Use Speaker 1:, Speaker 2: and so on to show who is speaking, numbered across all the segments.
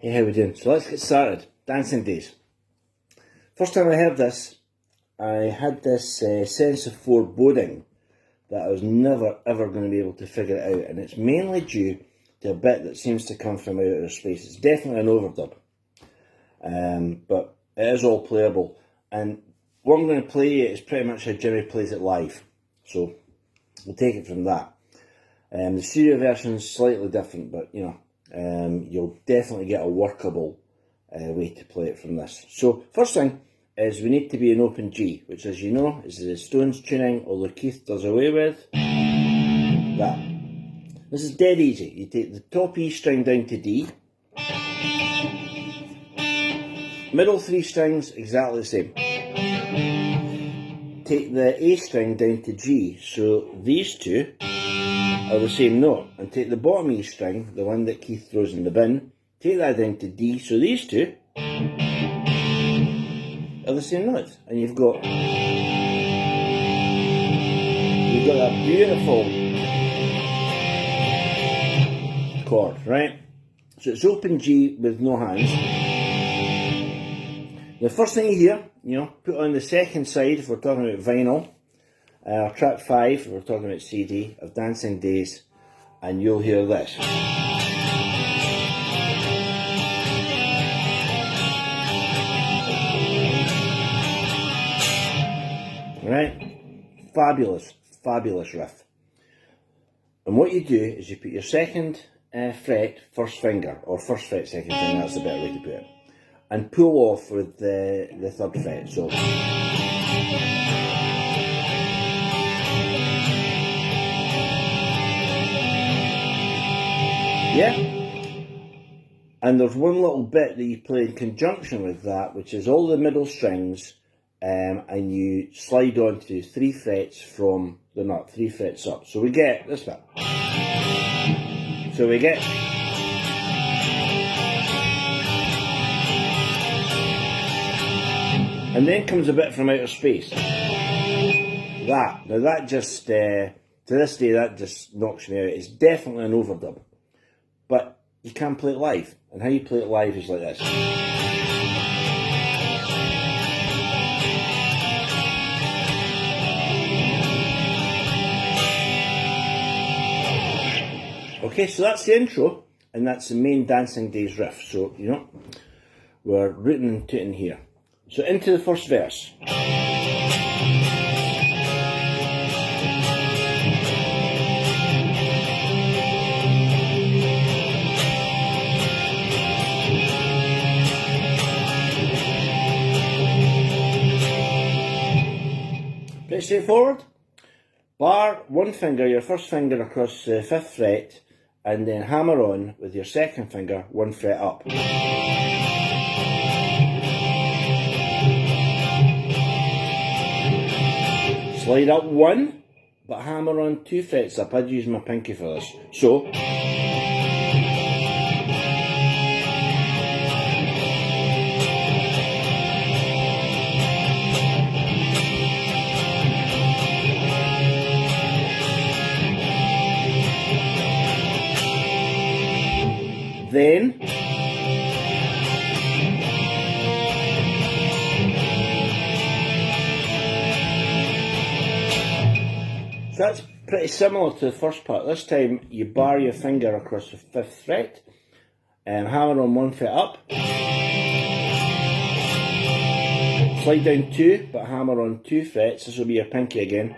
Speaker 1: Hey, how we doing? So let's get started. Dancing Days. First time I heard this, I had this sense of foreboding that I was never ever going to be able to figure it out, and it's mainly due to a bit that seems to come from outer space. It's definitely an overdub, but it is all playable, and what I'm going to play is pretty much how Jimmy plays it live, so we'll take it from that. The studio version is slightly different, but you know, you'll definitely get a workable way to play it from this. So first thing is we need to be an open G, which, as you know, is the Stones tuning, although Keith does away with that. This is dead easy. You take the top E string down to D, middle three strings exactly the same. Take the A string down to G, so these two are the same note, and take the bottom E string, the one that Keith throws in the bin, take that down to D, so these two are the same notes, and you've got that beautiful chord, right? So it's open G with no hands. The first thing you hear, you know, put on the second side if we're talking about vinyl, or track 5 if we're talking about CD of Dancing Days, and you'll hear this. Right? Fabulous, fabulous riff. And what you do is you put your second fret first finger, or first fret second finger, that's the better way to put it, and pull off with the third fret. So yeah, and there's one little bit that you play in conjunction with that, which is all the middle strings, and you slide onto 3 frets from the nut, 3 frets up. So we get this bit. So we get and then comes a bit from outer space. Now that just, to this day, that just knocks me out. It's definitely an overdub. But you can play it live. And how you play it live is like this. Okay, so that's the intro, and that's the main Dancing Days riff. So, you know, we're rooting and tooting here. So into the first verse. Pretty straightforward. Bar one finger, your first finger across the 5th fret, and then hammer on with your second finger 1 fret up. Slide up 1, but hammer on 2 frets up. I'd use my pinky for this. So then so that's pretty similar to the first part. This time you bar your finger across the 5th fret and hammer on 1 fret up, slide down 2 but hammer on 2 frets, this will be your pinky again,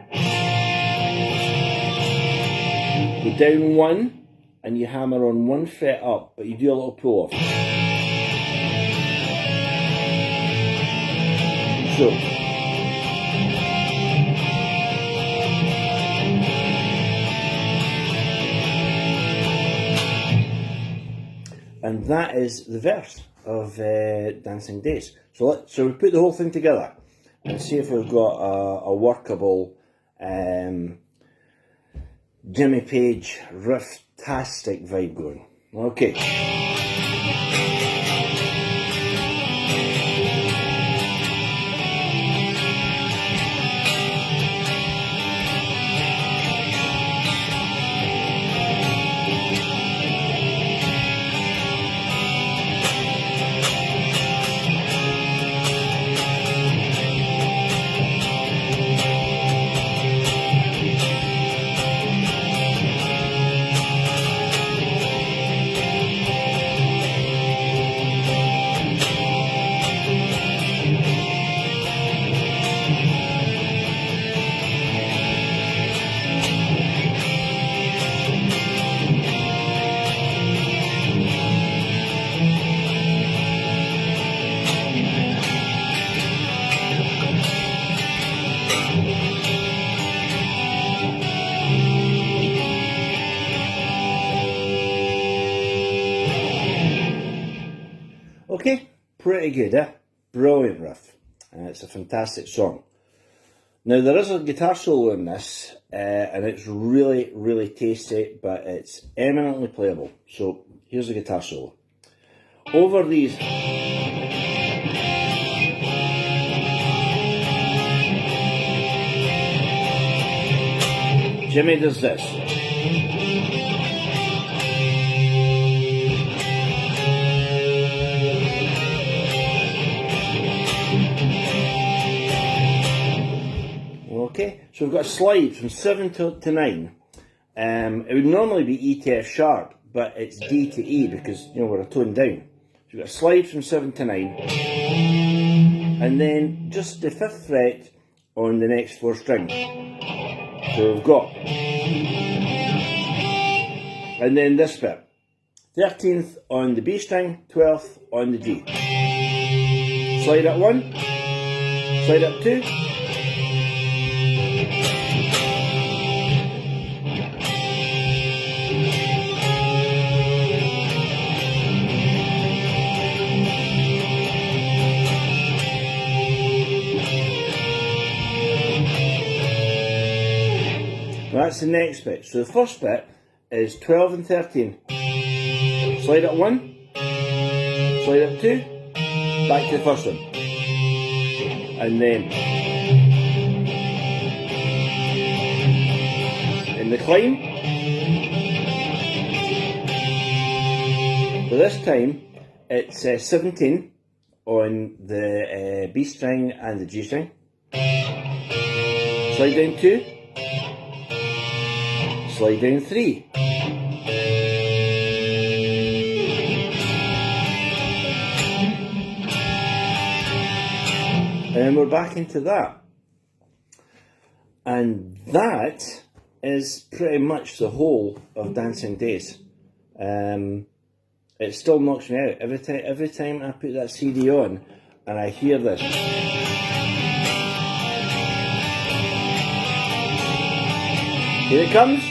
Speaker 1: go down 1 and you hammer on 1 fret up, but you do a little pull off. So and that is the verse of Dancing Days. So we put the whole thing together and see if we've got a workable Jimmy Page riff-tastic vibe going. Okay. Okay, pretty good, eh? Brilliant riff. It's a fantastic song. Now there is a guitar solo in this, and it's really, really tasty, but it's eminently playable. So here's the guitar solo. Over these... Jimmy does this. Okay, so we've got a slide from 7 to 9. It would normally be E to F sharp, but it's D to E because, you know, we're a tone down. So we've got a slide from 7 to 9, and then just the 5th fret on the next 4 strings. So we've got, and then this bit, 13th on the B string, 12th on the G. Slide up 1, slide up 2, that's the next bit. So the first bit is 12 and 13. Slide up 1, slide up 2, back to the first one. And then in the climb, but this time it's 17 on the B string and the G string. Slide down 2, slide down 3. And then we're back into that. And that is pretty much the whole of Dancing Days. It still knocks me out. Every time I put that CD on and I hear this. Here it comes.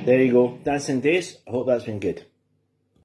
Speaker 1: There you go, Dancing Days. I hope that's been good.